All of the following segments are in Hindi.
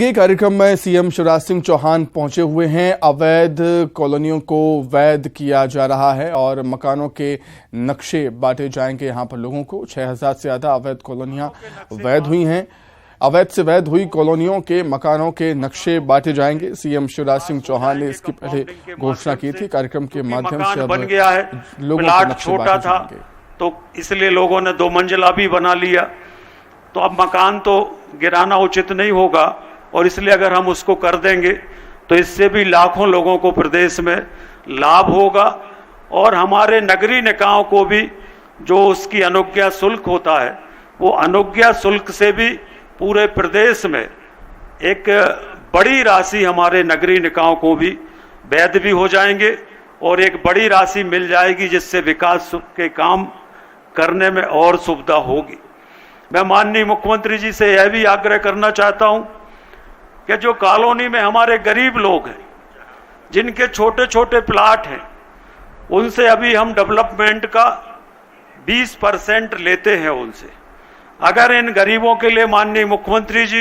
ये कार्यक्रम में सीएम शिवराज सिंह चौहान पहुंचे हुए हैं। अवैध कॉलोनियों को वैध किया जा रहा है और मकानों के नक्शे बांटे जाएंगे। यहां पर लोगों को 6000 से ज्यादा अवैध कॉलोनियां वैध हुई हैं। अवैध से वैध हुई कॉलोनियों के मकानों के नक्शे बांटे जाएंगे। सीएम शिवराज सिंह चौहान ने इसकी पहले घोषणा की थी। कार्यक्रम के माध्यम से बन गया है। प्लाट छोटा था तो इसलिए लोगों ने 2 मंजिला भी बना लिया, तो अब मकान तो गिराना उचित नहीं होगा और इसलिए अगर हम उसको कर देंगे तो इससे भी लाखों लोगों को प्रदेश में लाभ होगा और हमारे नगरीय निकायों को भी जो उसकी अनुज्ञा शुल्क होता है वो अनुज्ञा शुल्क से भी पूरे प्रदेश में एक बड़ी राशि हमारे नगरीय निकायों को भी वैध भी हो जाएंगे और एक बड़ी राशि मिल जाएगी जिससे विकास के काम करने में और सुविधा होगी। मैं माननीय मुख्यमंत्री जी से यह भी आग्रह करना चाहता हूं कि जो कॉलोनी में हमारे गरीब लोग हैं, जिनके छोटे छोटे प्लाट हैं, उनसे अभी हम डेवलपमेंट का 20% लेते हैं उनसे। अगर इन गरीबों के लिए माननीय मुख्यमंत्री जी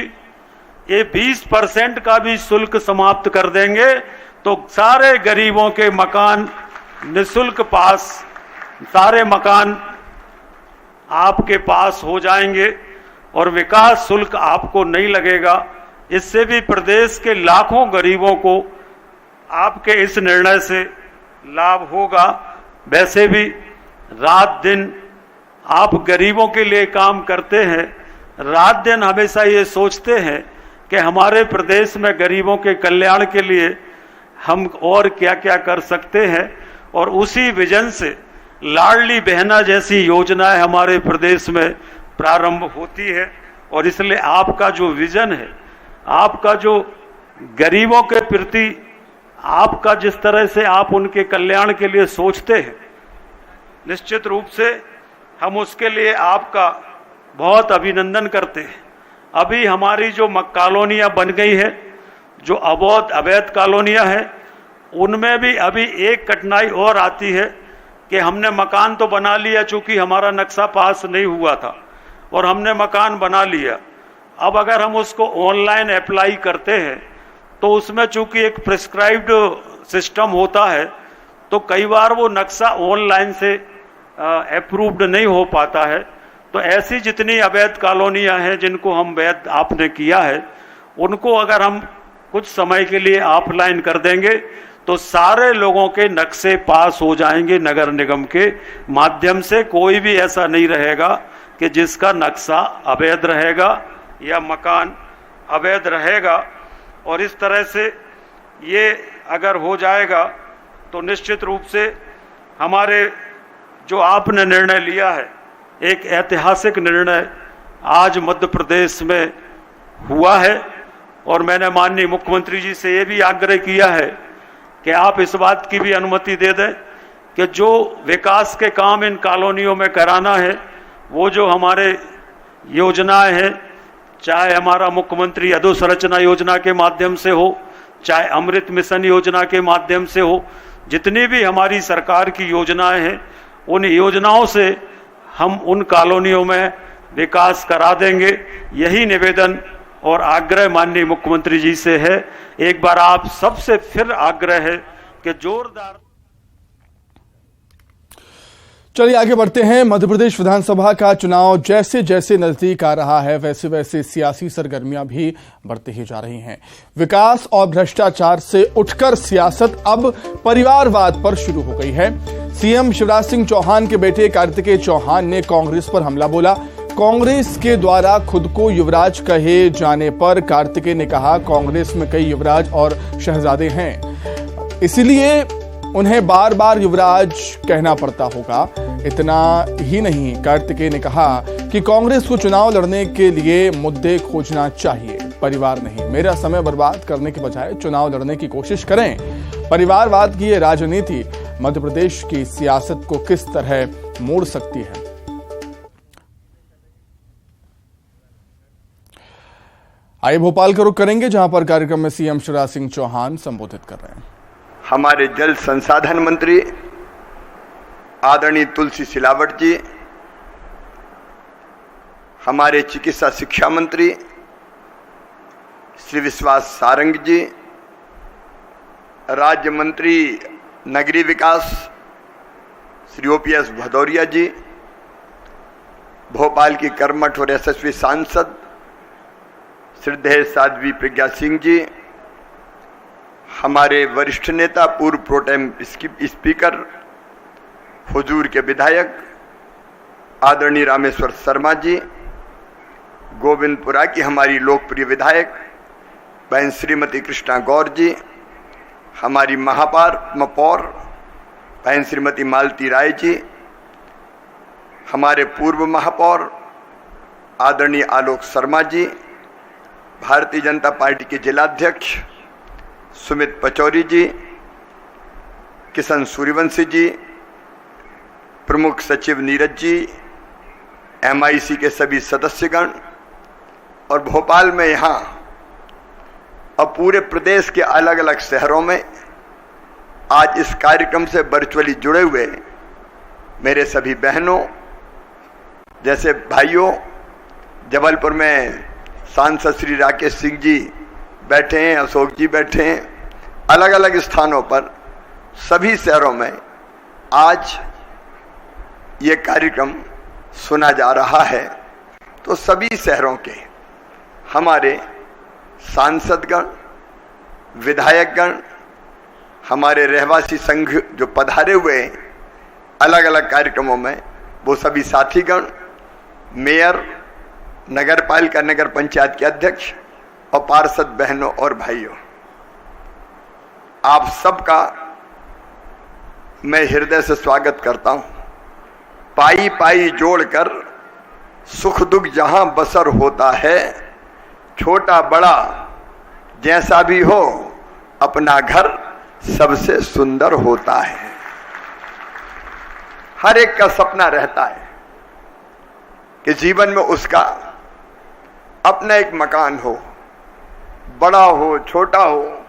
ये 20% का भी शुल्क समाप्त कर देंगे तो सारे गरीबों के मकान निःशुल्क पास, सारे मकान आपके पास हो जाएंगे और विकास शुल्क आपको नहीं लगेगा। इससे भी प्रदेश के लाखों गरीबों को आपके इस निर्णय से लाभ होगा। वैसे भी रात दिन आप गरीबों के लिए काम करते हैं, रात दिन हमेशा ये सोचते हैं कि हमारे प्रदेश में गरीबों के कल्याण के लिए हम और क्या क्या कर सकते हैं और उसी विजन से लाडली बहना जैसी योजनाएं हमारे प्रदेश में प्रारंभ होती है। और इसलिए आपका जो विजन है, आपका जो गरीबों के प्रति आपका जिस तरह से आप उनके कल्याण के लिए सोचते हैं, निश्चित रूप से हम उसके लिए आपका बहुत अभिनंदन करते हैं। अभी हमारी जो कॉलोनियां बन गई है, जो अवैध कॉलोनियां हैं, उनमें भी अभी एक कठिनाई और आती है कि हमने मकान तो बना लिया, चूंकि हमारा नक्शा पास नहीं हुआ था और हमने मकान बना लिया। अब अगर हम उसको ऑनलाइन अप्लाई करते हैं तो उसमें चूंकि एक प्रिस्क्राइब्ड सिस्टम होता है तो कई बार वो नक्शा ऑनलाइन से अप्रूव्ड नहीं हो पाता है। तो ऐसी जितनी अवैध कॉलोनियां हैं जिनको हम वैध आपने किया है, उनको अगर हम कुछ समय के लिए ऑफलाइन कर देंगे तो सारे लोगों के नक्शे पास हो जाएंगे। नगर निगम के माध्यम से कोई भी ऐसा नहीं रहेगा कि जिसका नक्शा अवैध रहेगा या मकान अवैध रहेगा। और इस तरह से ये अगर हो जाएगा तो निश्चित रूप से हमारे जो आपने निर्णय लिया है, एक ऐतिहासिक निर्णय आज मध्य प्रदेश में हुआ है। और मैंने माननीय मुख्यमंत्री जी से ये भी आग्रह किया है कि आप इस बात की भी अनुमति दे दें कि जो विकास के काम इन कॉलोनियों में कराना है, वो जो हमारे योजनाएं हैं, चाहे हमारा मुख्यमंत्री अधोसंरचना योजना के माध्यम से हो, चाहे अमृत मिशन योजना के माध्यम से हो, जितनी भी हमारी सरकार की योजनाएं हैं, उन योजनाओं से हम उन कॉलोनियों में विकास करा देंगे। यही निवेदन और आग्रह माननीय मुख्यमंत्री जी से है। एक बार आप सबसे फिर आग्रह है कि जोरदार। चलिए आगे बढ़ते हैं। मध्य प्रदेश विधानसभा का चुनाव जैसे जैसे नजदीक आ रहा है, वैसे वैसे सियासी सरगर्मियां भी बढ़ती ही जा रही हैं। विकास और भ्रष्टाचार से उठकर सियासत अब परिवारवाद पर शुरू हो गई है। सीएम शिवराज सिंह चौहान के बेटे कार्तिकेय चौहान ने कांग्रेस पर हमला बोला। कांग्रेस के द्वारा खुद को युवराज कहे जाने पर कार्तिकेय ने कहा, कांग्रेस में कई युवराज और शहजादे हैं, इसलिए उन्हें बार बार युवराज कहना पड़ता होगा। इतना ही नहीं, कार्तिकेय ने कहा कि कांग्रेस को चुनाव लड़ने के लिए मुद्दे खोजना चाहिए, परिवार नहीं। मेरा समय बर्बाद करने के बजाय चुनाव लड़ने की कोशिश करें। परिवारवाद की ये राजनीति मध्य प्रदेश की सियासत को किस तरह मोड़ सकती है। आइए भोपाल का रुख करेंगे, जहां पर कार्यक्रम में सीएम शिवराज सिंह चौहान संबोधित कर रहे हैं। हमारे जल संसाधन मंत्री आदरणीय तुलसी सिलावट जी, हमारे चिकित्सा शिक्षा मंत्री श्री विश्वास सारंग जी, राज्य मंत्री नगरीय विकास श्री ओपीएस भदौरिया जी, भोपाल की कर्मठ और यशस्वी सांसद श्रद्धेय साध्वी प्रज्ञा सिंह जी, हमारे वरिष्ठ नेता पूर्व प्रोटेम स्पीकर हुजूर के विधायक आदरणीय रामेश्वर शर्मा जी, गोविंदपुरा की हमारी लोकप्रिय विधायक बहन श्रीमती कृष्णा गौर जी, हमारी महापौर बहन श्रीमती मालती राय जी, हमारे पूर्व महापौर आदरणीय आलोक शर्मा जी, भारतीय जनता पार्टी के जिलाध्यक्ष सुमित पचौरी जी, किशन सूर्यवंशी जी, प्रमुख सचिव नीरज जी, एमआईसी के सभी सदस्यगण और भोपाल में यहाँ और पूरे प्रदेश के अलग अलग शहरों में आज इस कार्यक्रम से वर्चुअली जुड़े हुए मेरे सभी बहनों, जैसे भाइयों, जबलपुर में सांसद श्री राकेश सिंह जी बैठे हैं, अशोक जी बैठे हैं, अलग अलग स्थानों पर सभी शहरों में आज ये कार्यक्रम सुना जा रहा है। तो सभी शहरों के हमारे सांसदगण, विधायकगण, हमारे रहवासी संघ जो पधारे हुए हैं अलग अलग कार्यक्रमों में, वो सभी साथीगण, मेयर, नगर पालिका, नगर पंचायत के अध्यक्ष और पार्षद बहनों और भाइयों, आप सबका मैं हृदय से स्वागत करता हूं। पाई पाई जोड़कर सुख दुख जहां बसर होता है, छोटा बड़ा जैसा भी हो अपना घर सबसे सुंदर होता है। हर एक का सपना रहता है कि जीवन में उसका अपना एक मकान हो, बड़ा हो छोटा हो,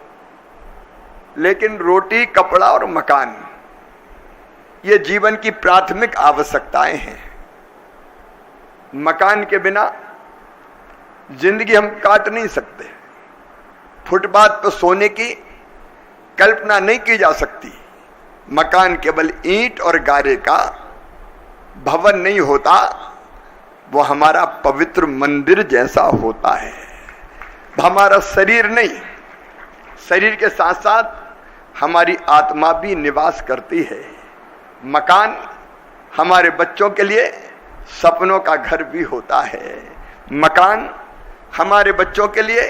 लेकिन रोटी, कपड़ा और मकान ये जीवन की प्राथमिक आवश्यकताएं हैं। मकान के बिना जिंदगी हम काट नहीं सकते। फुटपाथ पर सोने की कल्पना नहीं की जा सकती। मकान केवल ईंट और गारे का भवन नहीं होता, वो हमारा पवित्र मंदिर जैसा होता है। हमारा शरीर नहीं, शरीर के साथ साथ हमारी आत्मा भी निवास करती है। मकान हमारे बच्चों के लिए सपनों का घर भी होता है। मकान हमारे बच्चों के लिए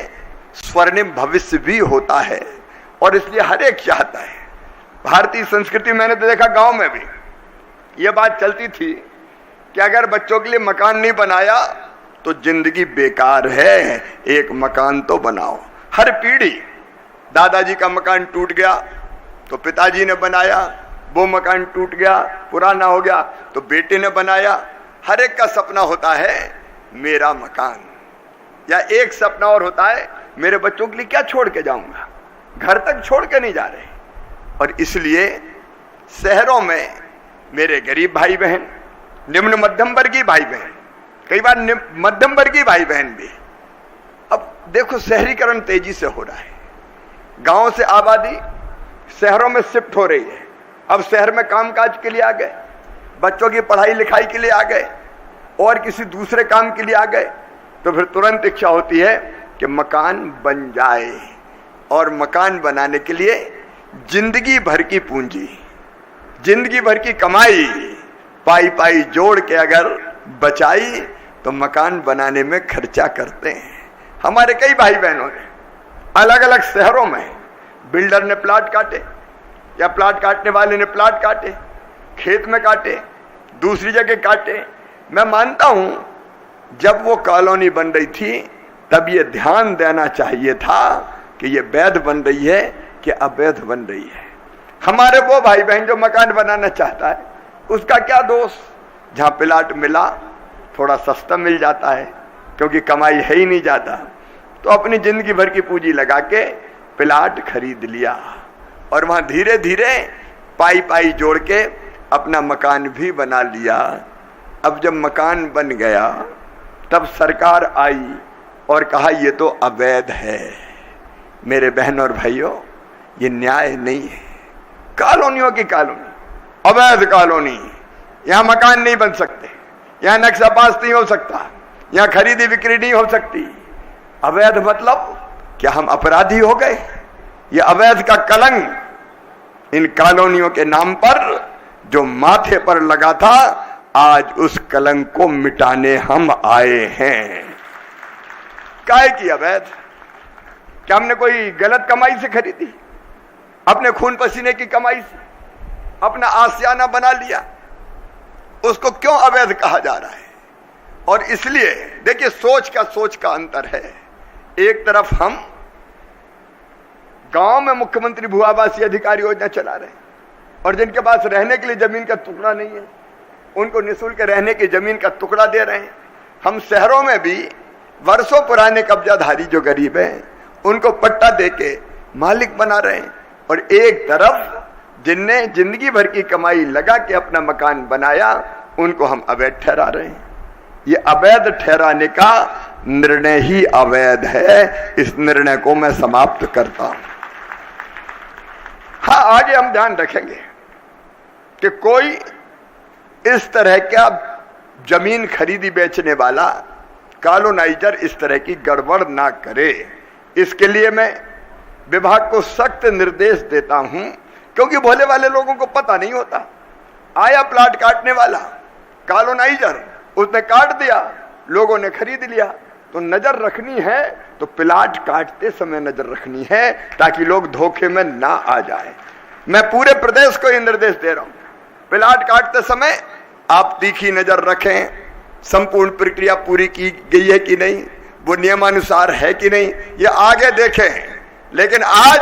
स्वर्णिम भविष्य भी होता है और इसलिए हर एक चाहता है। भारतीय संस्कृति मैंने तो देखा, गांव में भी यह बात चलती थी कि अगर बच्चों के लिए मकान नहीं बनाया तो जिंदगी बेकार है, एक मकान तो बनाओ। हर पीढ़ी, दादाजी का मकान टूट गया तो पिताजी ने बनाया, वो मकान टूट गया, पुराना हो गया तो बेटे ने बनाया। हर एक का सपना होता है मेरा मकान, या एक सपना और होता है मेरे बच्चों के लिए क्या छोड़ के जाऊंगा, घर तक छोड़ के नहीं जा रहे। और इसलिए शहरों में मेरे गरीब भाई बहन, निम्न मध्यम वर्गीय भाई बहन, कई बार मध्यम वर्गीय भाई बहन भी, अब देखो शहरीकरण तेजी से हो रहा है। गांव से आबादी शहरों में शिफ्ट हो रही है। अब शहर में कामकाज के लिए आ गए, बच्चों की पढ़ाई लिखाई के लिए आ गए और किसी दूसरे काम के लिए आ गए, तो फिर तुरंत इच्छा होती है कि मकान बन जाए। और मकान बनाने के लिए जिंदगी भर की पूंजी, जिंदगी भर की कमाई पाई पाई जोड़ के अगर बचाई तो मकान बनाने में खर्चा करते हैं। हमारे कई भाई बहनों ने अलग अलग शहरों में, बिल्डर ने प्लाट काटे या प्लाट काटने वाले ने प्लाट काटे, खेत में काटे, दूसरी जगह काटे। मैं मानता हूं जब वो कॉलोनी बन रही थी तब ये ध्यान देना चाहिए था कि ये वैध बन रही है कि अवैध बन रही है। हमारे वो भाई बहन जो मकान बनाना चाहता है उसका क्या दोष, जहां प्लाट मिला थोड़ा सस्ता मिल जाता है क्योंकि कमाई है ही नहीं जाता, तो अपनी जिंदगी भर की पूंजी लगा के प्लाट खरीद लिया और वहां धीरे धीरे पाई पाई जोड़ के अपना मकान भी बना लिया। अब जब मकान बन गया तब सरकार आई और कहा ये तो अवैध है। मेरे बहन और भाइयों, ये न्याय नहीं है। कॉलोनियों की कॉलोनी, अवैध कॉलोनी, यहां मकान नहीं बन सकते, यहां नक्शा पास नहीं हो सकता, यहां खरीदी बिक्री नहीं हो सकती। अवैध मतलब क्या हम अपराधी हो गए? ये अवैध का कलंक इन कॉलोनियों के नाम पर जो माथे पर लगा था, आज उस कलंक को मिटाने हम आए हैं। काहे की अवैध? क्या हमने कोई गलत कमाई से खरीदी? अपने खून पसीने की कमाई से अपना आशियाना बना लिया? उसको क्यों अवैध कहा जा रहा है? और इसलिए देखिए, सोच का अंतर है। एक तरफ हम गांव में मुख्यमंत्री भू आवासीय अधिकार योजना चला रहे हैं, और जिनके पास रहने के लिए जमीन का टुकड़ा नहीं है, उनको निःशुल्क रहने की जमीन का टुकड़ा दे रहे हैं। हम शहरों में भी वर्षों पुराने कब्जाधारी जो गरीब हैं, उनको पट्टा देके मालिक बना रहे हैं। और एक तरफ जिनने जिंदगी भर की कमाई लगा के अपना मकान बनाया, उनको हम अवैध ठहरा रहे हैं। ये अवैध ठहराने का निर्णय ही अवैध है। इस निर्णय को मैं समाप्त करता हूं। हाँ, आगे हम ध्यान रखेंगे कि कोई इस तरह का जमीन खरीदी बेचने वाला कॉलोनाइजर इस तरह की गड़बड़ ना करे। इसके लिए मैं विभाग को सख्त निर्देश देता हूं, क्योंकि भोले वाले लोगों को पता नहीं होता। आया प्लाट काटने वाला कॉलोनाइजर, उसने काट दिया, लोगों ने खरीद लिया। तो नजर रखनी है तो प्लाट काटते समय नजर रखनी है, ताकि लोग धोखे में ना आ जाए। मैं पूरे प्रदेश को ये निर्देश दे रहा हूं, प्लाट काटते समय आप तीखी नजर रखें, संपूर्ण प्रक्रिया पूरी की गई है कि नहीं, वो नियमानुसार है कि नहीं, ये आगे देखें। लेकिन आज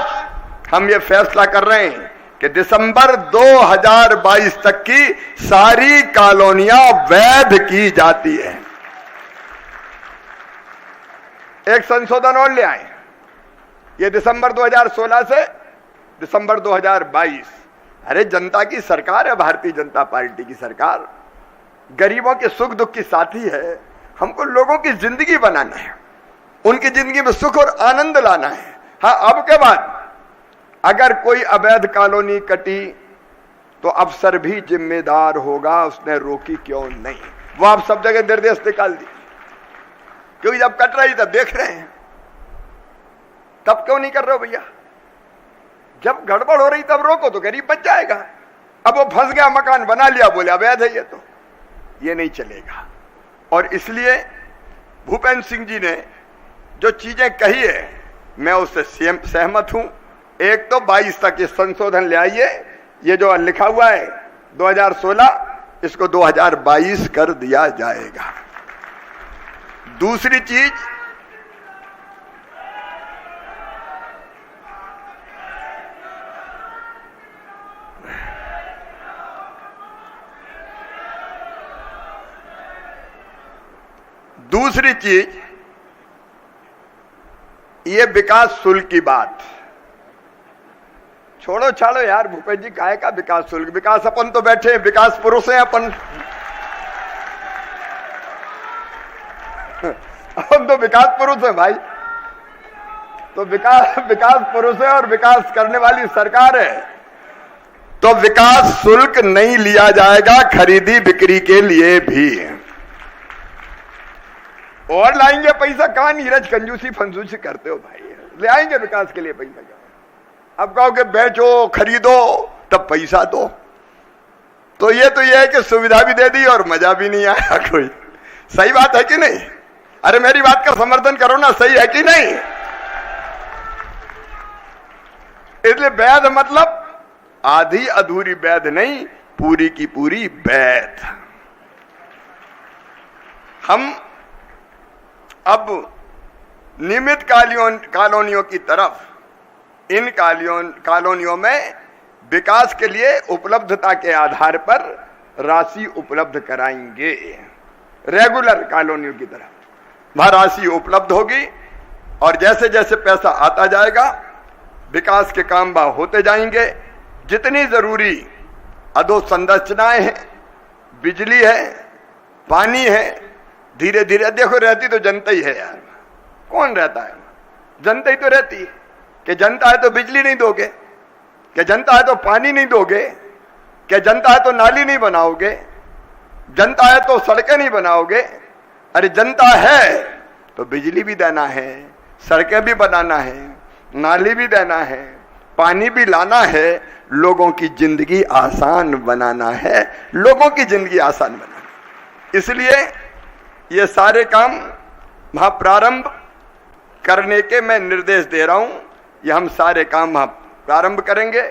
हम ये फैसला कर रहे हैं कि दिसंबर 2022 तक की सारी कॉलोनियां वैध की जाती है। एक संशोधन और ले आए, ये दिसंबर 2016 से दिसंबर 2022। अरे जनता की सरकार है, भारतीय जनता पार्टी की सरकार, गरीबों के सुख दुख की साथी है। हमको लोगों की जिंदगी बनाना है, उनकी जिंदगी में सुख और आनंद लाना है। हाँ, अब के बाद अगर कोई अवैध कॉलोनी कटी तो अफसर भी जिम्मेदार होगा, उसने रोकी क्यों नहीं। वो आप सब जगह निर्देश निकाल दिए, क्योंकि जब कट रही तब देख रहे हैं, तब क्यों नहीं कर रहे हो भैया? जब गड़बड़ हो रही तब रोको तो गरीब बच जाएगा। अब वो फंस गया, मकान बना लिया, बोले अवैध है, ये नहीं चलेगा। और इसलिए भूपेंद्र सिंह जी ने जो चीजें कही है, मैं उससे सहमत हूं। एक तो 22 तक ये संशोधन ले आइए, ये जो लिखा हुआ है 2016, इसको 2022 कर दिया जाएगा। दूसरी चीज, ये विकास शुल्क की बात छोड़ो छाड़ो यार भूपेंद्र जी, काहे का विकास शुल्क? विकास अपन तो बैठे, विकास पुरुष हैं अपन। अपन तो विकास पुरुष है भाई, तो विकास पुरुष है और विकास करने वाली सरकार है। तो विकास शुल्क नहीं लिया जाएगा खरीदी बिक्री के लिए भी। और लाएंगे पैसा, कहां नीरज कंजूसी फंजूसी करते हो भाई? ले आएंगे विकास के लिए पैसा। अब कहो कि बेचो खरीदो तब पैसा दो, तो ये है कि सुविधा भी दे दी और मजा भी नहीं आया कोई। सही बात है कि नहीं? अरे मेरी बात का समर्थन करो ना, सही है कि नहीं? इसलिए वैध मतलब आधी अधूरी वैध नहीं, पूरी की पूरी वैध। हम अब नियमित कॉलोनियों की तरफ, इन कॉलोनियों में विकास के लिए उपलब्धता के आधार पर राशि उपलब्ध कराएंगे। रेगुलर कॉलोनियों की तरफ वहां राशि उपलब्ध होगी, और जैसे जैसे पैसा आता जाएगा विकास के काम वहां होते जाएंगे। जितनी जरूरी अधोसंरचनाएं हैं, बिजली है, पानी है, धीरे धीरे देखो, रहती तो जनता ही है यार, कौन रहता है? जनता ही तो रहती है। कि जनता है तो बिजली नहीं दोगे, कि जनता है तो पानी नहीं दोगे, कि जनता है तो नाली नहीं बनाओगे, जनता है तो सड़कें नहीं बनाओगे। अरे जनता है तो बिजली भी देना है, सड़कें भी बनाना है, नाली भी देना है, पानी भी लाना है, लोगों की जिंदगी आसान बनाना है, लोगों की जिंदगी आसान बनाना। इसलिए ये सारे काम वहां प्रारंभ करने के मैं निर्देश दे रहा हूं। ये हम सारे काम वहां प्रारंभ करेंगे।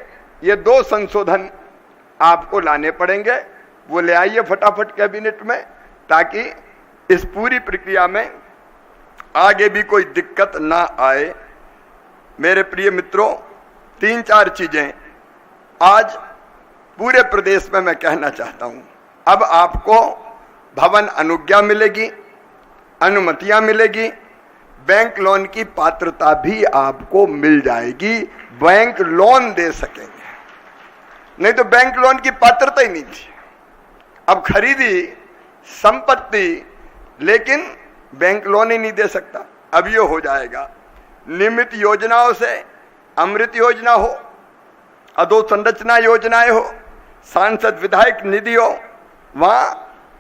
ये 2 संशोधन आपको लाने पड़ेंगे, वो ले आइए फटाफट कैबिनेट में, ताकि इस पूरी प्रक्रिया में आगे भी कोई दिक्कत ना आए। मेरे प्रिय मित्रों, 3-4 चीजें आज पूरे प्रदेश में मैं कहना चाहता हूं। अब आपको भवन अनुज्ञा मिलेगी, अनुमतियां मिलेगी, बैंक लोन की पात्रता भी आपको मिल जाएगी, बैंक लोन दे सकेंगे। नहीं तो बैंक लोन की पात्रता ही नहीं थी। अब खरीदी संपत्ति, लेकिन बैंक लोन ही नहीं दे सकता। अब ये हो जाएगा। नियमित योजनाओं से अमृत योजना हो, अधोसंरचना योजनाएं हो, सांसद विधायक निधि हो, वहां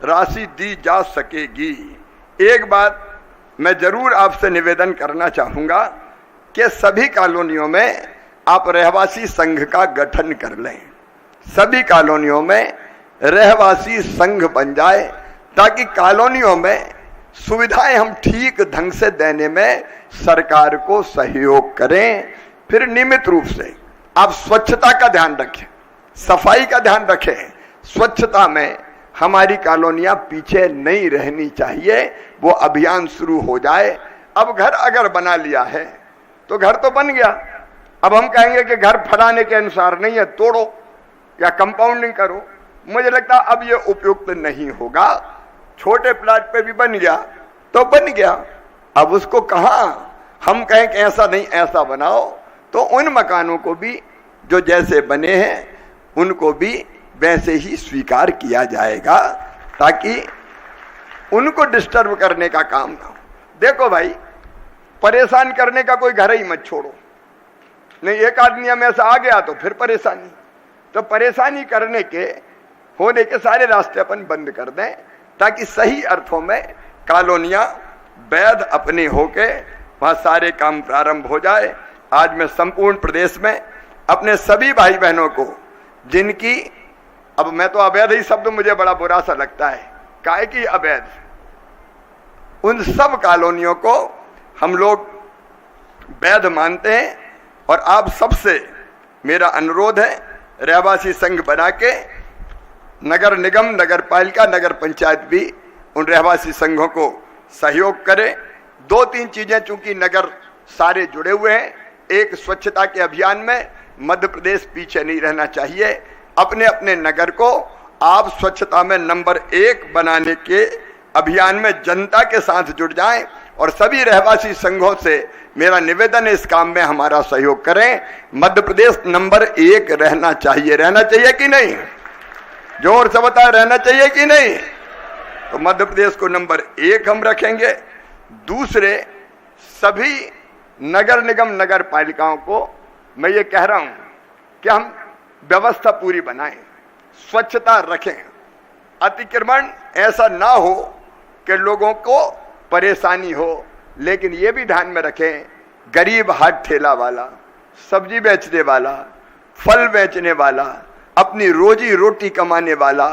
राशि दी जा सकेगी। एक बात मैं जरूर आपसे निवेदन करना चाहूंगा कि सभी कॉलोनियों में आप रहवासी संघ का गठन कर लें। सभी कॉलोनियों में रहवासी संघ बन जाए, ताकि कॉलोनियों में सुविधाएं हम ठीक ढंग से देने में सरकार को सहयोग करें। फिर नियमित रूप से आप स्वच्छता का ध्यान रखें, सफाई का ध्यान रखें। स्वच्छता में हमारी कॉलोनियां पीछे नहीं रहनी चाहिए, वो अभियान शुरू हो जाए। अब घर अगर बना लिया है तो घर तो बन गया। अब हम कहेंगे कि घर फलाने के अनुसार नहीं है, तोड़ो या कंपाउंडिंग करो। मुझे लगता है अब ये उपयुक्त नहीं होगा। छोटे प्लाट पे भी बन गया तो बन गया, अब उसको कहां हम कहें कि ऐसा नहीं ऐसा बनाओ। तो उन मकानों को भी जो जैसे बने हैं उनको भी वैसे ही स्वीकार किया जाएगा, ताकि उनको डिस्टर्ब करने का काम ना हो। देखो भाई, परेशान करने का कोई घर ही मत छोड़ो। नहीं, एक आदमी में ऐसा आ गया तो फिर परेशानी। तो परेशानी करने के होने के सारे रास्ते अपन बंद कर दें, ताकि सही अर्थों में कॉलोनियां वैध अपनी होके वहां सारे काम प्रारंभ हो जाए। आज मैं संपूर्ण प्रदेश में अपने सभी भाई बहनों को, जिनकी, अब मैं तो अवैध ही शब्द मुझे बड़ा बुरा सा लगता है, काहे कि अवैध, उन सब कॉलोनियों को हम लोग वैध मानते हैं। और आप सबसे मेरा अनुरोध है, रहवासी संघ बना के नगर निगम, नगर पालिका, नगर पंचायत भी उन रहवासी संघों को सहयोग करे। 2-3 चीजें, चूंकि नगर सारे जुड़े हुए हैं, एक स्वच्छता के अभियान में मध्य प्रदेश पीछे नहीं रहना चाहिए। अपने अपने नगर को आप स्वच्छता में नंबर 1 बनाने के अभियान में जनता के साथ जुड़ जाएं। और सभी रहवासी संघों से मेरा निवेदन है, इस काम में हमारा सहयोग करें। मध्य प्रदेश नंबर 1 रहना चाहिए। रहना चाहिए कि नहीं? जोर से बताएं, रहना चाहिए कि नहीं? तो मध्य प्रदेश को नंबर 1 हम रखेंगे। दूसरे, सभी नगर निगम, नगर पालिकाओं को मैं ये कह रहा हूं कि हम व्यवस्था पूरी बनाएं, स्वच्छता रखें, अतिक्रमण ऐसा ना हो कि लोगों को परेशानी हो। लेकिन ये भी ध्यान में रखें, गरीब हाथ ठेला वाला, सब्जी बेचने वाला, फल बेचने वाला, अपनी रोजी रोटी कमाने वाला,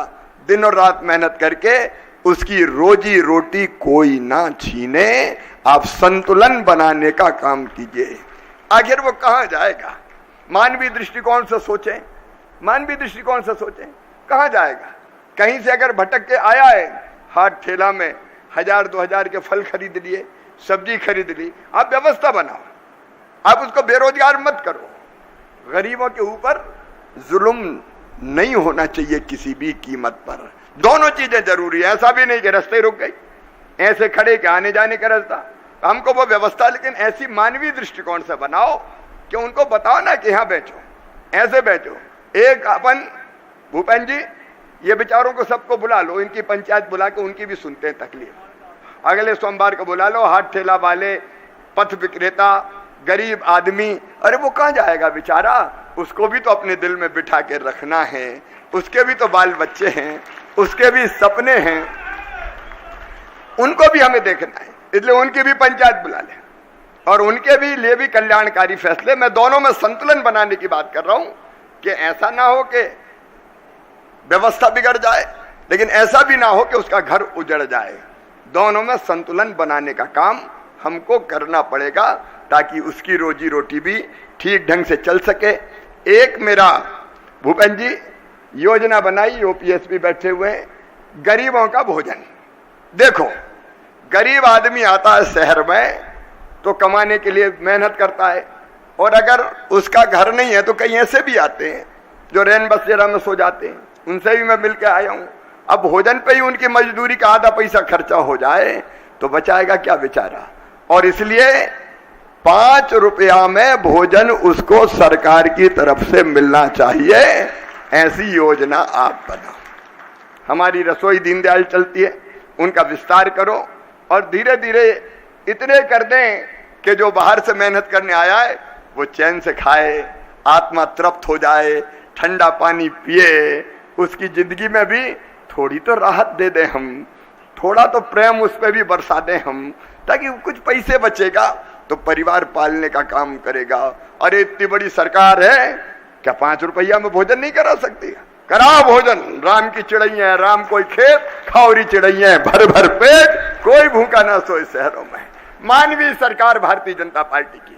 दिनों रात मेहनत करके उसकी रोजी रोटी कोई ना छीने। आप संतुलन बनाने का काम कीजिए। आखिर वो कहां जाएगा? मानवीय दृष्टिकोण से सोचें, मानवीय दृष्टिकोण से सोचें, कहां जाएगा? कहीं से अगर भटक के आया है, हाथ ठेला में 1000-2000 के फल खरीद लिए, सब्जी खरीद ली, आप व्यवस्था बनाओ। आप उसको बेरोजगार मत करो। गरीबों के ऊपर जुल्म नहीं होना चाहिए किसी भी कीमत पर। दोनों चीजें जरूरी है। ऐसा भी नहीं कि रास्ते रुक गई, ऐसे खड़े के आने जाने का रास्ता। हमको वो व्यवस्था लेकिन ऐसी मानवीय दृष्टिकोण से बनाओ कि उनको बताओ ना कि यहाँ बेचो, ऐसे बेचो। एक अपन भूपेन जी, ये बेचारों को सबको बुला लो, इनकी पंचायत बुला के उनकी भी सुनते हैं तकलीफ। अगले सोमवार को बुला लो, हाथ ठेला वाले, पथ विक्रेता, गरीब आदमी, अरे वो कहां जाएगा बेचारा? उसको भी तो अपने दिल में बिठा के रखना है, उसके भी तो बाल बच्चे हैं, उसके भी सपने हैं, उनको भी हमें देखना है। इसलिए उनकी भी पंचायत बुला ले और उनके भी लिए भी कल्याणकारी फैसले। मैं दोनों में संतुलन बनाने की बात कर रहा हूं कि ऐसा ना हो कि व्यवस्था बिगड़ जाए, लेकिन ऐसा भी ना हो कि उसका घर उजड़ जाए। दोनों में संतुलन बनाने का काम हमको करना पड़ेगा ताकि उसकी रोजी रोटी भी ठीक ढंग से चल सके। एक मेरा भूपेंद्र जी योजना बनाई, ओपीएस भी बैठे हुए हैं, गरीबों का भोजन। देखो, गरीब आदमी आता है शहर में तो कमाने के लिए मेहनत करता है, और अगर उसका घर नहीं है तो कहीं ऐसे भी आते हैं जो रैन बसेरा में सो जाते हैं, उनसे भी मैं मिल के आया हूं। अब भोजन पे ही उनकी मजदूरी का आधा पैसा खर्चा हो जाए तो बचाएगा क्या बेचारा? और इसलिए 5 रुपया में भोजन उसको सरकार की तरफ से मिलना चाहिए, ऐसी योजना आप बनाओ। हमारी रसोई दीनदयाल चलती है, उनका विस्तार करो और धीरे धीरे इतने कर दें कि जो बाहर से मेहनत करने आया है वो चैन से खाए, आत्मा तृप्त हो जाए, ठंडा पानी पिए, उसकी जिंदगी में भी थोड़ी तो राहत दे दें हम, थोड़ा तो प्रेम उस पर भी बरसा दें हम, ताकि कुछ पैसे बचेगा तो परिवार पालने का काम करेगा। अरे इतनी बड़ी सरकार है, क्या 5 रुपया में भोजन नहीं करा सकती? करा भोजन। राम की चिड़ैया, राम कोई खेत, खावरी चिड़ैया भर भर पेट, कोई भूखा ना सोए शहरों में। मानवीय सरकार भारतीय जनता पार्टी की,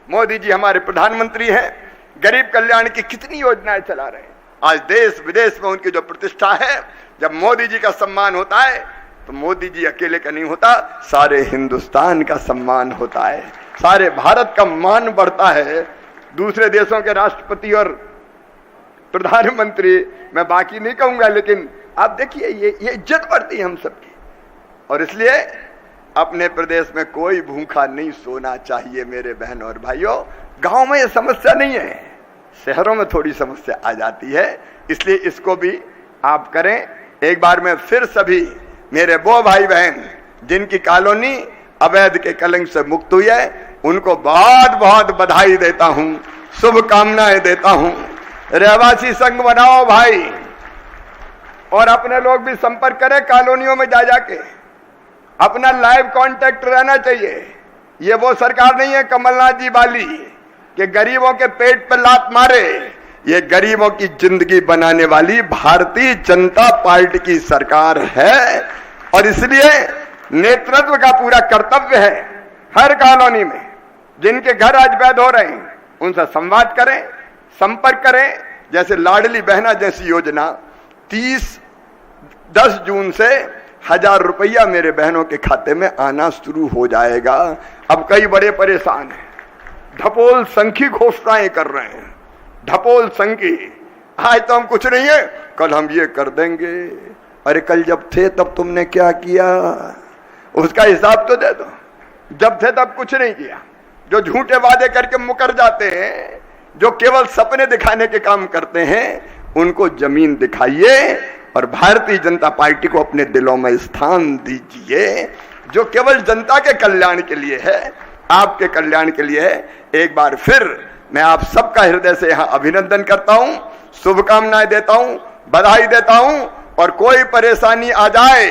मोदी जी हमारे प्रधानमंत्री हैं, गरीब कल्याण की कितनी योजनाएं चला रहे हैं। आज देश विदेश में उनकी जो प्रतिष्ठा है, जब मोदी जी का सम्मान होता है तो मोदी जी अकेले का नहीं होता, सारे हिंदुस्तान का सम्मान होता है, सारे भारत का मान बढ़ता है। दूसरे देशों के राष्ट्रपति और प्रधानमंत्री मैं बाकी नहीं कहूंगा, लेकिन आप देखिए ये इज्जत बढ़ती है हम सबकी। और इसलिए अपने प्रदेश में कोई भूखा नहीं सोना चाहिए मेरे बहन और भाइयों। गांव में ये समस्या नहीं है, शहरों में थोड़ी समस्या आ जाती है, इसलिए इसको भी आप करें। एक बार मैं फिर सभी मेरे वो भाई बहन जिनकी कॉलोनी अवैध के कलंक से मुक्त हुई है, उनको बहुत बहुत बधाई देता हूं, शुभकामनाएं देता हूं। रहवासी संघ बनाओ भाई, और अपने लोग भी संपर्क करें कॉलोनियों में जा जाके, अपना लाइव कांटेक्ट रहना चाहिए। ये वो सरकार नहीं है कमलनाथ जी वाली कि गरीबों के पेट पर लात मारे, ये गरीबों की जिंदगी बनाने वाली भारतीय जनता पार्टी की सरकार है। और इसलिए नेतृत्व का पूरा कर्तव्य है हर कॉलोनी में जिनके घर आज वैध हो रहे हैं उनसे संवाद करें, संपर्क करें। जैसे लाडली बहना जैसी योजना 10 जून से 1000 रुपया मेरे बहनों के खाते में आना शुरू हो जाएगा। अब कई बड़े परेशान हैं, ढपोल संखी घोषणाएं कर रहे हैं, ढपोल संखी। आज तो हम कुछ नहीं है, कल हम ये कर देंगे। अरे कल जब थे तब तुमने क्या किया, उसका हिसाब तो दे दो। जब थे तब कुछ नहीं किया। जो झूठे वादे करके मुकर जाते हैं, जो केवल सपने दिखाने के काम करते हैं, उनको जमीन दिखाइए और भारतीय जनता पार्टी को अपने दिलों में स्थान दीजिए, जो केवल जनता के कल्याण के लिए है, आपके कल्याण के लिए है। एक बार फिर मैं आप सबका हृदय से यहां अभिनंदन करता हूं, शुभकामनाएं देता हूं, बधाई देता हूं। और कोई परेशानी आ जाए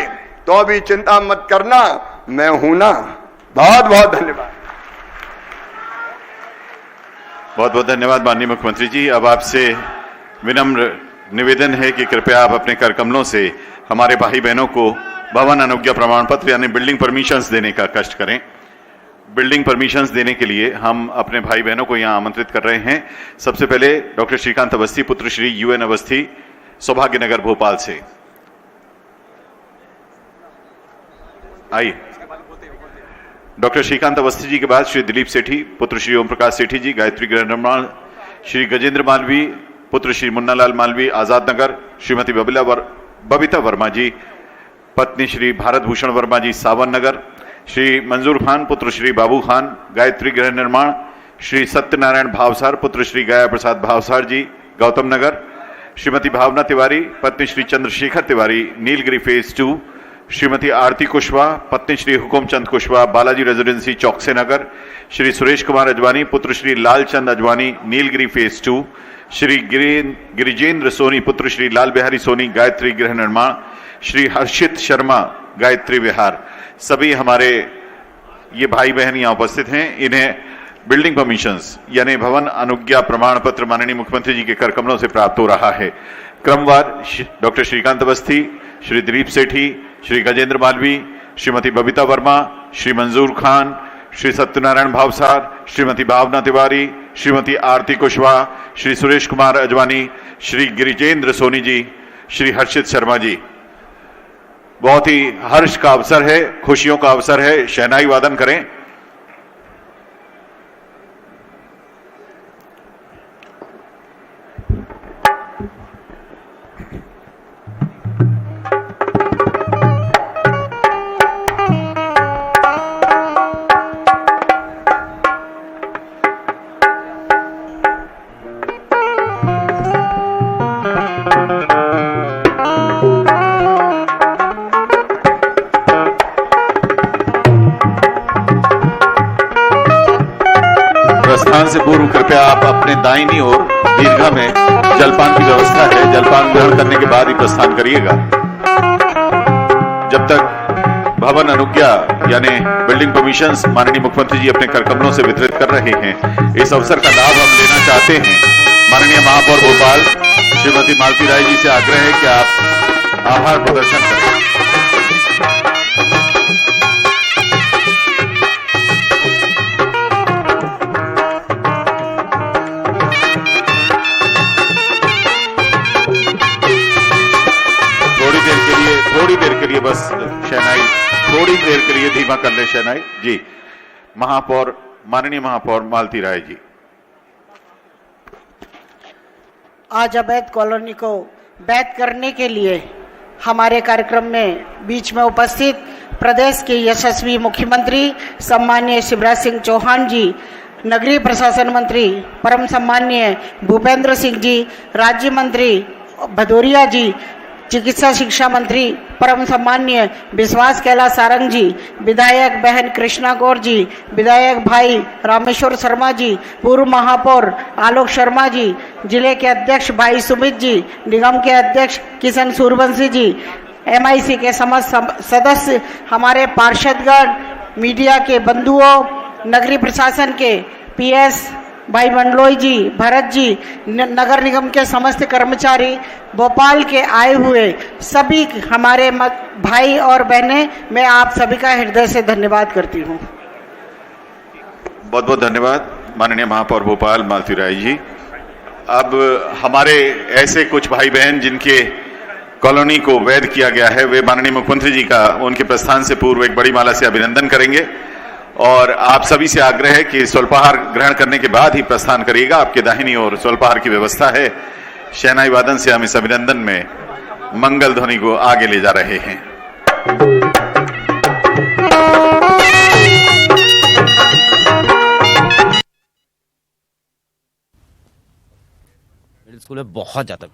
तो अभी चिंता मत करना, मैं हूं ना। बहुत बहुत धन्यवाद। बहुत बहुत धन्यवाद माननीय मुख्यमंत्री जी। अब आपसे विनम्र निवेदन है कि कृपया आप अपने कर कमलों से हमारे भाई बहनों को भवन अनुज्ञा प्रमाण पत्र यानी बिल्डिंग परमिशंस देने का कष्ट करें। बिल्डिंग परमिशंस देने के लिए हम अपने भाई बहनों को यहां आमंत्रित कर रहे हैं। सबसे पहले डॉक्टर श्रीकांत अवस्थी, पुत्र श्री यूएन अवस्थी, सौभाग्यनगर भोपाल से आइए। डॉक्टर श्रीकांत अवस्थी जी के बाद श्री दिलीप सेठी, पुत्र श्री ओम प्रकाश सेठी जी, गायत्री गृह निर्माण, श्री गजेंद्र मालवी, पुत्र श्री मुन्नालाल मालवी, आजाद नगर, श्रीमती बबीता वर्मा जी, पत्नी श्री भारत भूषण वर्मा जी, सावन नगर, श्री मंजूर खान, पुत्र श्री बाबू खान, गायत्री गृह निर्माण, श्री सत्यनारायण भावसार, पुत्र श्री गाया प्रसाद भावसार जी, गौतम नगर, श्रीमती भावना तिवारी, पत्नी श्री चंद्रशेखर तिवारी, नीलगिरी फेज 2, श्रीमती आरती कुशवाहा, पत्नी श्री हुकुमचंद कुशवाहा, बालाजी रेजिडेंसी चौकसे नगर, श्री सुरेश कुमार अजवानी, पुत्र श्री लालचंद अजवानी, नीलगिरी फेज 2, श्री गिरिजेंद्र सोनी, पुत्र श्री लाल बिहारी सोनी, गायत्री गृह निर्माण, श्री हर्षित शर्मा, गायत्री विहार। सभी हमारे ये भाई बहन यहाँ उपस्थित हैं। इन्हें बिल्डिंग परमिशंस यानी भवन अनुज्ञा प्रमाण पत्र माननीय मुख्यमंत्री जी के कर कमलों से प्राप्त हो रहा है। क्रमवार डॉक्टर श्रीकांत अवस्थी, श्री दिलीप सेठी, श्री गजेंद्र मालवी, श्रीमती बबीता वर्मा, श्री मंजूर खान, श्री सत्यनारायण भावसार, श्रीमती भावना तिवारी, श्रीमती आरती कुशवाहा, श्री सुरेश कुमार अजवानी, श्री गिरिजेंद्र सोनी जी, श्री हर्षित शर्मा जी। बहुत ही हर्ष का अवसर है, खुशियों का अवसर है। शहनाई वादन करें। प्रस्थान से पूर्व कृपया आप अपने दाहिनी ओर दीर्घा में जलपान की व्यवस्था है, जलपान ग्रहण करने के बाद ही प्रस्थान करिएगा। जब तक भवन अनुज्ञा यानी बिल्डिंग परमिशंस माननीय मुख्यमंत्री जी अपने करकमलों से वितरित कर रहे हैं, इस अवसर का लाभ हम लेना चाहते हैं। माननीय महापौर भोपाल श्रीमती मालती राय जी से आग्रह है कि आप आभार प्रदर्शन करें। थोड़ी देर के लिए बस शहनाई, थोड़ी देर के लिए धीमा कर ले शहनाई जी। महापौर, माननीय महापौर मालती राय जी। आज अवैध कॉलोनी को वैध करने के लिए हमारे कार्यक्रम में बीच में उपस्थित प्रदेश के यशस्वी मुख्यमंत्री सम्माननीय शिवराज सिंह चौहान जी, नगरीय प्रशासन मंत्री परम सम्माननीय भूपेंद्र सिंह जी, राज्य मंत्री भदौरिया जी, चिकित्सा शिक्षा मंत्री परम सम्माननीय विश्वास कैलाश सारंग जी, विधायक बहन कृष्णा गौर जी, विधायक भाई रामेश्वर शर्मा जी, पूर्व महापौर आलोक शर्मा जी, जिले के अध्यक्ष भाई सुमित जी, निगम के अध्यक्ष किशन सूर्यवंशी जी, MIC के समस्त सदस्य, हमारे पार्षदगण, मीडिया के बंधुओं, नगरीय प्रशासन के PS भाई मंडलोई जी, भरत जी, नगर निगम के समस्त कर्मचारी, भोपाल के आए हुए सभी हमारे भाई और बहनें, मैं आप सभी का हृदय से धन्यवाद करती हूँ। बहुत बहुत धन्यवाद माननीय महापौर भोपाल मालती राय जी। अब हमारे ऐसे कुछ भाई बहन जिनके कॉलोनी को वैध किया गया है, वे माननीय मुख्यमंत्री जी का उनके प्रस्थान से पूर्व एक बड़ी माला से अभिनंदन करेंगे और आप सभी से आग्रह है कि स्वल्पाहार ग्रहण करने के बाद ही प्रस्थान करिएगा। आपके दाहिनी ओर स्वल्पाहार की व्यवस्था है। शहनाई वादन से हम इस अभिनंदन में मंगल ध्वनि को आगे ले जा रहे हैं। मिडिल स्कूल में बहुत ज्यादा